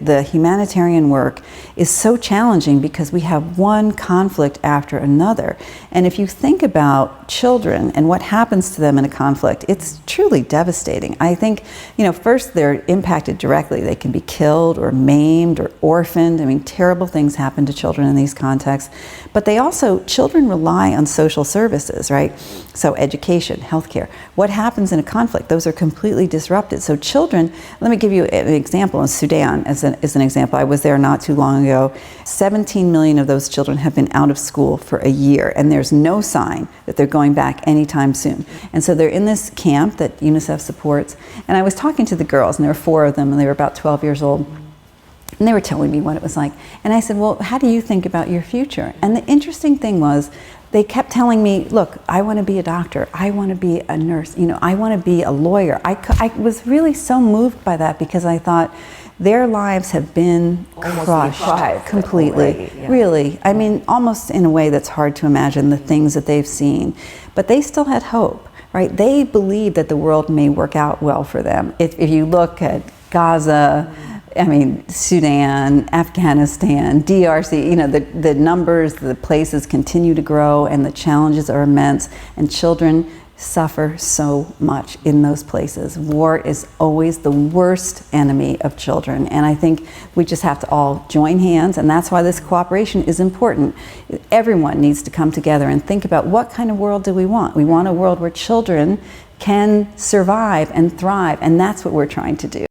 The humanitarian work is so challenging because we have one conflict after another. And if you think about children and what happens to them in a conflict, it's truly devastating. I think, first they're impacted directly. They can be killed or maimed or orphaned. I mean, terrible things happen to children in these contexts. But children rely on social services, right? So education, healthcare. What happens in a conflict? Those are completely disrupted. So children, let me give you an example in Sudan as an example. I was there not too long ago. 17 million of those children have been out of school for a year, and there's no sign that they're going back anytime soon. And so they're in this camp that UNICEF supports. And I was talking to the girls, and there were 4 of them, and they were about 12 years old. And they were telling me what it was like. And I said, well, how do you think about your future? And the interesting thing was, they kept telling me, look, I want to be a doctor. I want to be a nurse. I want to be a lawyer. I was really so moved by that because I thought their lives have been crushed completely. Yeah. Really. I mean, almost in a way that's hard to imagine the things that they've seen. But they still had hope, right? They believed that the world may work out well for them. If you look at Gaza, Sudan, Afghanistan, DRC, the numbers, the places continue to grow and the challenges are immense, and children suffer so much in those places. War is always the worst enemy of children, and I think we just have to all join hands, and that's why this cooperation is important. Everyone needs to come together and think about what kind of world do we want. We want a world where children can survive and thrive, and that's what we're trying to do.